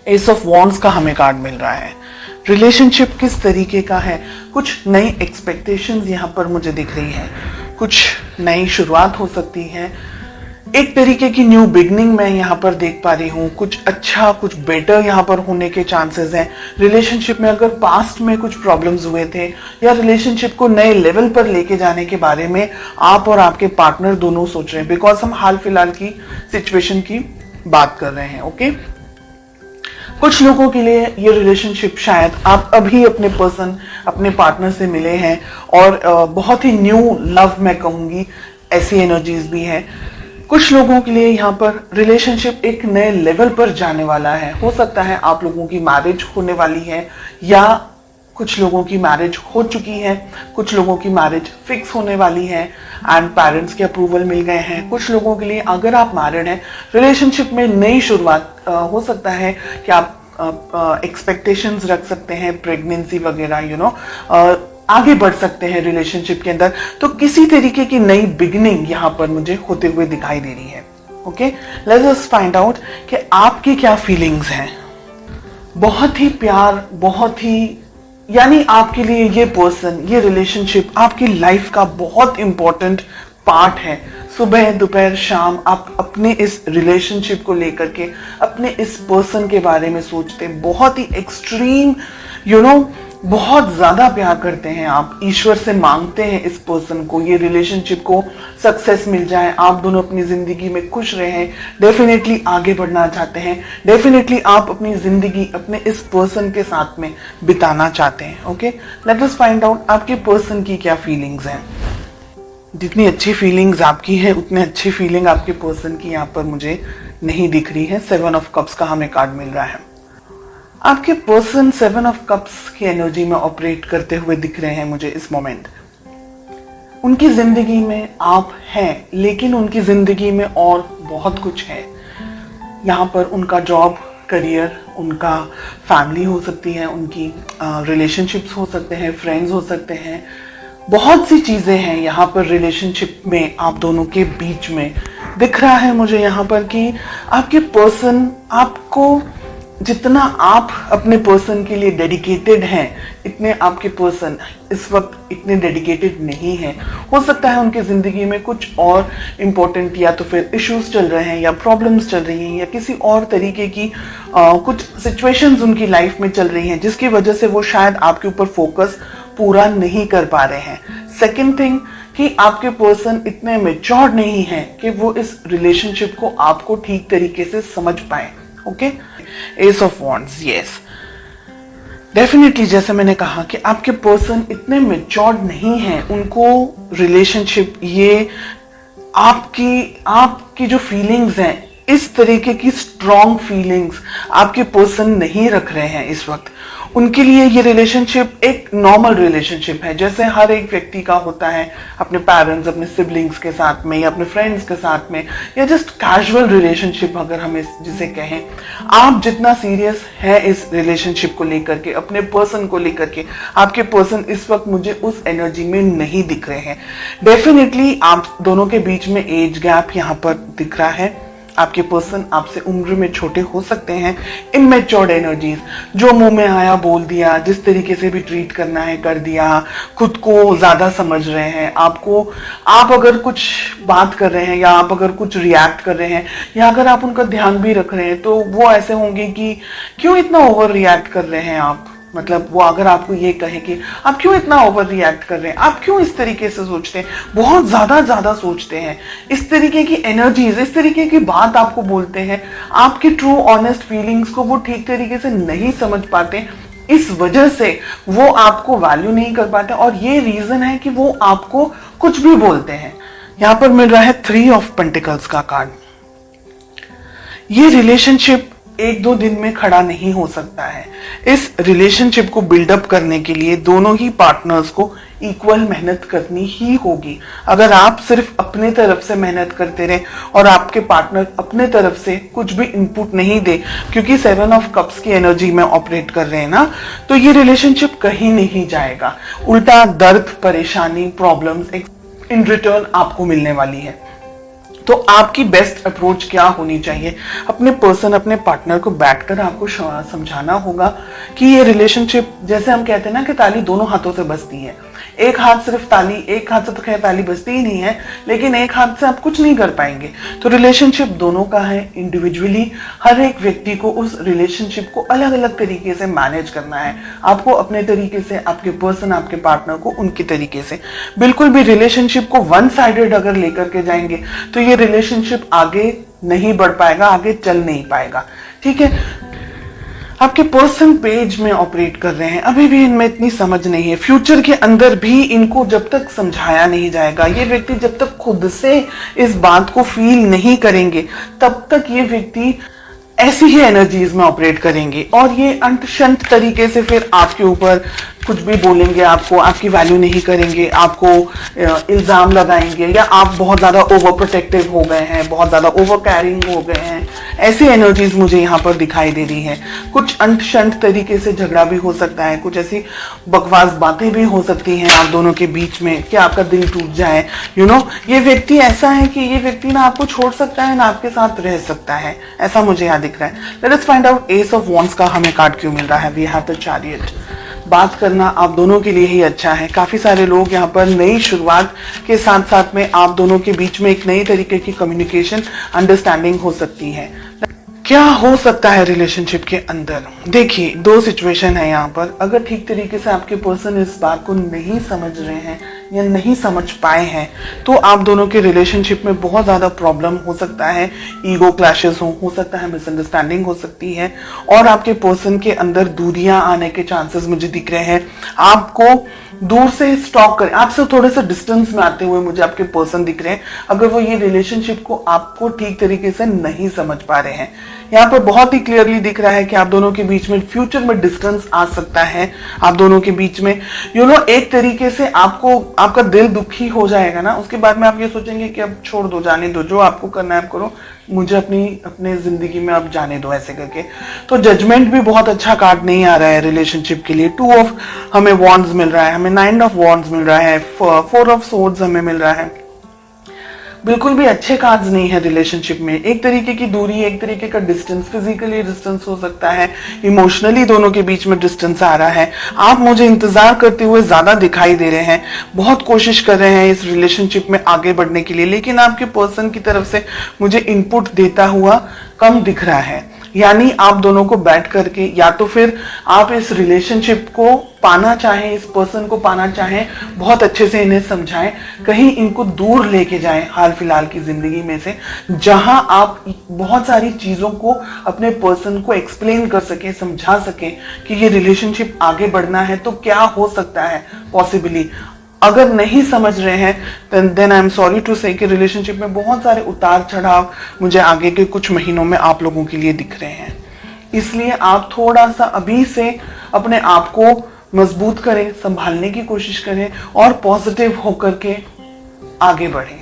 S of wands का हमें card मिल रहा है। रिलेशनशिप किस तरीके का है, कुछ नई एक्सपेक्टेशंस यहाँ पर मुझे दिख रही है, कुछ नई शुरुआत हो सकती है, एक तरीके की न्यू बिगनिंग मैं यहाँ पर देख पा रही हूँ, कुछ अच्छा कुछ बेटर यहाँ पर होने के चांसेस हैं। रिलेशनशिप में अगर पास्ट में कुछ प्रॉब्लम्स हुए थे या रिलेशनशिप को नए लेवल पर लेके जाने के बारे में आप और आपके पार्टनर दोनों सोच रहे हैं, बिकॉज हम हाल फिलहाल की सिचुएशन की बात कर रहे हैं। ओके, कुछ लोगों के लिए ये रिलेशनशिप शायद आप अभी अपने पर्सन अपने पार्टनर से मिले हैं और बहुत ही न्यू लव मैं कहूंगी, ऐसी एनर्जीज भी है। कुछ लोगों के लिए यहाँ पर रिलेशनशिप एक नए लेवल पर जाने वाला है। हो सकता है आप लोगों की मैरिज होने वाली है या कुछ लोगों की मैरिज हो चुकी है, कुछ लोगों की मैरिज फिक्स होने वाली है एंड पेरेंट्स के अप्रूवल मिल गए हैं। कुछ लोगों के लिए अगर आप मैरिड हैं, रिलेशनशिप में नई शुरुआत हो सकता है कि आप एक्सपेक्टेशंस रख सकते हैं, प्रेगनेंसी वगैरह आगे बढ़ सकते हैं रिलेशनशिप के अंदर। तो किसी तरीके की नई बिगनिंग यहाँ पर मुझे होते हुए दिखाई दे रही है। Okay, let's us find out कि आपकी क्या फीलिंग्स हैं। बहुत ही प्यार, बहुत ही यानी आपके लिए ये पर्सन, ये रिलेशनशिप आपकी लाइफ का बहुत इंपॉर्टेंट पार्ट है। सुबह दोपहर शाम आप अपने इस रिलेशनशिप को लेकर के, अपने इस पर्सन के बारे में सोचते, बहुत ही एक्सट्रीम बहुत ज्यादा प्यार करते हैं आप, ईश्वर से मांगते हैं इस पर्सन को, ये रिलेशनशिप को सक्सेस मिल जाए, आप दोनों अपनी जिंदगी में खुश रहें, डेफिनेटली आगे बढ़ना चाहते हैं, डेफिनेटली आप अपनी जिंदगी अपने इस पर्सन के साथ में बिताना चाहते हैं। Okay, late us find out आपके पर्सन की क्या फीलिंग्स हैं। जितनी अच्छी फीलिंग्स आपकी है उतनी अच्छी फीलिंग आपके पर्सन की यहाँ पर मुझे नहीं दिख रही है। 7 ऑफ कप्स का हमें कार्ड मिल रहा है। आपके पर्सन 7 ऑफ कप्स की एनर्जी में ऑपरेट करते हुए दिख रहे हैं मुझे इस मोमेंट। उनकी जिंदगी में आप हैं, लेकिन उनकी जिंदगी में और बहुत कुछ है। यहाँ पर उनका जॉब, करियर, उनका फैमिली हो सकती है, उनकी रिलेशनशिप्स हो सकते हैं, फ्रेंड्स हो सकते हैं, बहुत सी चीजें हैं यहाँ पर रिलेशनशिप में आप दोनों के बीच में दिख रहा है मुझे यहाँ पर कि आपके पर्सन आपको, जितना आप अपने पर्सन के लिए डेडिकेटेड हैं, इतने आपके पर्सन इस वक्त इतने डेडिकेटेड नहीं हैं। हो सकता है उनकी जिंदगी में कुछ और इम्पोर्टेंट या तो फिर इश्यूज चल रहे हैं या प्रॉब्लम्स चल रही हैं या किसी और तरीके की कुछ सिचुएशंस उनकी लाइफ में चल रही हैं, जिसकी वजह से वो शायद आपके ऊपर फोकस पूरा नहीं कर पा रहे हैं। सेकेंड थिंग कि आपके पर्सन इतने मैच्योर नहीं है कि वो इस रिलेशनशिप को आपको ठीक तरीके से समझ पाए। Okay, S of wands, yes, definitely जैसे मैंने कहा कि आपके पर्सन इतने मैच्योर नहीं है, उनको रिलेशनशिप, ये आपकी जो फीलिंग्स हैं, इस तरीके की स्ट्रॉन्ग फीलिंग्स आपके पर्सन नहीं रख रहे हैं इस वक्त। उनके लिए ये रिलेशनशिप एक नॉर्मल रिलेशनशिप है, जैसे हर एक व्यक्ति का होता है अपने पेरेंट्स, अपने सिबलिंग्स के साथ में या अपने फ्रेंड्स के साथ में, या जस्ट कैजुअल रिलेशनशिप अगर हम जिसे कहें। आप जितना सीरियस है इस रिलेशनशिप को लेकर के, अपने पर्सन को लेकर के, आपके पर्सन इस वक्त मुझे उस एनर्जी में नहीं दिख रहे हैं। डेफिनेटली आप दोनों के बीच में एज गैप यहाँ पर दिख रहा है। आपके पर्सन आपसे उम्र में छोटे हो सकते हैं। इमैच्योर्ड एनर्जीज, जो मुंह में आया बोल दिया, जिस तरीके से भी ट्रीट करना है कर दिया, खुद को ज्यादा समझ रहे हैं। आप अगर कुछ बात कर रहे हैं या आप अगर कुछ रिएक्ट कर रहे हैं या अगर आप उनका ध्यान भी रख रहे हैं, तो वो ऐसे होंगे कि क्यों इतना ओवर रिएक्ट कर रहे हैं आप। मतलब वो अगर आपको ये कहे कि आप क्यों इतना ओवर रिएक्ट कर रहे हैं, आप क्यों इस तरीके से सोचते हैं, बहुत ज्यादा सोचते हैं, इस तरीके की एनर्जीज, इस तरीके की बात आपको बोलते हैं, आपकी ट्रू ऑनेस्ट फीलिंग्स को वो ठीक तरीके से नहीं समझ पाते, इस वजह से वो आपको वैल्यू नहीं कर पाते। और ये रीजन है कि वो आपको कुछ भी बोलते हैं। यहाँ पर मिल रहा है 3 ऑफ पेंटिकल्स का कार्ड। ये रिलेशनशिप 1-2 दिन में खड़ा नहीं हो सकता है। इस रिलेशनशिप को बिल्डअप करने के लिए दोनों ही पार्टनर्स को इक्वल मेहनत करनी ही होगी। अगर आप सिर्फ अपने तरफ से मेहनत करते रहे और आपके पार्टनर अपने तरफ से कुछ भी इनपुट नहीं दे, क्योंकि 7 ऑफ कप्स की एनर्जी में ऑपरेट कर रहे हैं ना, तो ये रिलेशनशिप कहीं नहीं जाएगा। उल्टा दर्द, परेशानी, प्रॉब्लम्स इन रिटर्न आपको मिलने वाली है। तो आपकी बेस्ट अप्रोच क्या होनी चाहिए? अपने पर्सन, अपने पार्टनर को बैठकर आपको समझाना होगा कि ये रिलेशनशिप, जैसे हम कहते हैं ना कि ताली दोनों हाथों से बजती है। एक हाथ सिर्फ ताली, एक हाथ से तो खैर ताली बजती ही नहीं है, लेकिन एक हाथ से आप कुछ नहीं कर पाएंगे। तो रिलेशनशिप दोनों का है। इंडिविजुअली हर एक व्यक्ति को उस रिलेशनशिप को अलग अलग तरीके से मैनेज करना है। आपको अपने तरीके से, आपके पर्सन, आपके पार्टनर को उनके तरीके से। बिल्कुल भी रिलेशनशिप को वन साइडेड अगर लेकर के जाएंगे तो ये रिलेशनशिप आगे नहीं बढ़ पाएगा, आगे चल नहीं पाएगा। ठीक है, आपके पर्सन पेज में ऑपरेट कर रहे हैं, अभी भी इनमें इतनी समझ नहीं है। फ्यूचर के अंदर भी इनको जब तक समझाया नहीं जाएगा, ये व्यक्ति जब तक खुद से इस बात को फील नहीं करेंगे, तब तक ये व्यक्ति ऐसी ही एनर्जीज में ऑपरेट करेंगे और ये अंत शंत तरीके से फिर आपके ऊपर कुछ भी बोलेंगे, आपको, आपकी वैल्यू नहीं करेंगे, आपको इल्जाम लगाएंगे, या आप बहुत ज्यादा ओवर प्रोटेक्टिव हो गए हैं, बहुत ज्यादा ओवर कैरिंग हो गए हैं। ऐसी एनर्जीज मुझे यहाँ पर दिखाई दे रही हैं। कुछ अंत शंत तरीके से झगड़ा भी हो सकता है, कुछ ऐसी बकवास बातें भी हो सकती हैं आप दोनों के बीच में कि आपका दिल टूट जाए। ये व्यक्ति ऐसा है कि ये व्यक्ति ना आपको छोड़ सकता है ना आपके साथ रह सकता है, ऐसा मुझे यहाँ दिख रहा है। Let us find out ace of wands का हमें कार्ड क्यों मिल रहा है। We have the chariot. बात करना आप दोनों के लिए ही अच्छा है। काफी सारे लोग यहाँ पर नई शुरुआत के साथ साथ में आप दोनों के बीच में एक नई तरीके की कम्युनिकेशन, अंडरस्टैंडिंग हो सकती है। क्या हो सकता है रिलेशनशिप के अंदर? देखिए, दो सिचुएशन है यहाँ पर। अगर ठीक तरीके से आपके पर्सन इस बात को नहीं समझ रहे हैं या नहीं समझ पाए हैं तो आप दोनों के रिलेशनशिप में बहुत ज्यादा प्रॉब्लम हो सकता है। ईगो क्लैशेस हो सकता है, मिसअंडरस्टैंडिंग हो सकती है और आपके पर्सन के अंदर दूरियां आने के चांसेस मुझे दिख रहे हैं। आपको दूर से स्टॉक करें, आपसे थोड़े से डिस्टेंस में आते हुए मुझे आपके पर्सन दिख रहे हैं, अगर वो ये रिलेशनशिप को आपको ठीक तरीके से नहीं समझ पा रहे हैं। यहाँ पर बहुत ही क्लियरली दिख रहा है कि आप दोनों के बीच में फ्यूचर में डिस्टेंस आ सकता है। आप दोनों के बीच में एक तरीके से आपका दिल दुखी हो जाएगा ना, उसके बाद में आप ये सोचेंगे कि अब छोड़ दो, जाने दो, जो आपको करना है आप करो, मुझे अपने जिंदगी में अब जाने दो, ऐसे करके। तो जजमेंट भी बहुत अच्छा कार्ड नहीं आ रहा है रिलेशनशिप के लिए। 2 ऑफ हमें वॉन्ड्स मिल रहा है, हमें 9 ऑफ वॉन्ड्स मिल रहा है, 4 ऑफ सोर्ड्स हमें मिल रहा है। बिल्कुल भी अच्छे कार्ड्स नहीं है रिलेशनशिप में। एक तरीके की दूरी, एक तरीके का डिस्टेंस, फिजिकली डिस्टेंस हो सकता है, इमोशनली दोनों के बीच में डिस्टेंस आ रहा है। आप मुझे इंतजार करते हुए ज्यादा दिखाई दे रहे हैं, बहुत कोशिश कर रहे हैं इस रिलेशनशिप में आगे बढ़ने के लिए, लेकिन आपके पर्सन की तरफ से मुझे इनपुट देता हुआ कम दिख रहा है। यानी आप दोनों को बैठ करके, या तो फिर आप इस रिलेशनशिप को पाना चाहें, इस पर्सन को पाना चाहें, बहुत अच्छे से इन्हें समझाएं, कहीं इनको दूर लेके जाएं हाल फिलहाल की जिंदगी में से, जहां आप बहुत सारी चीजों को अपने पर्सन को एक्सप्लेन कर सकें, समझा सकें कि ये रिलेशनशिप आगे बढ़ना है तो क्या हो सकता है पॉसिबली। अगर नहीं समझ रहे हैं then I am sorry to say कि रिलेशनशिप में बहुत सारे उतार चढ़ाव मुझे आगे के कुछ महीनों में आप लोगों के लिए दिख रहे हैं। इसलिए आप थोड़ा सा अभी से अपने आप को मजबूत करें, संभालने की कोशिश करें और पॉजिटिव होकर के आगे बढ़ें।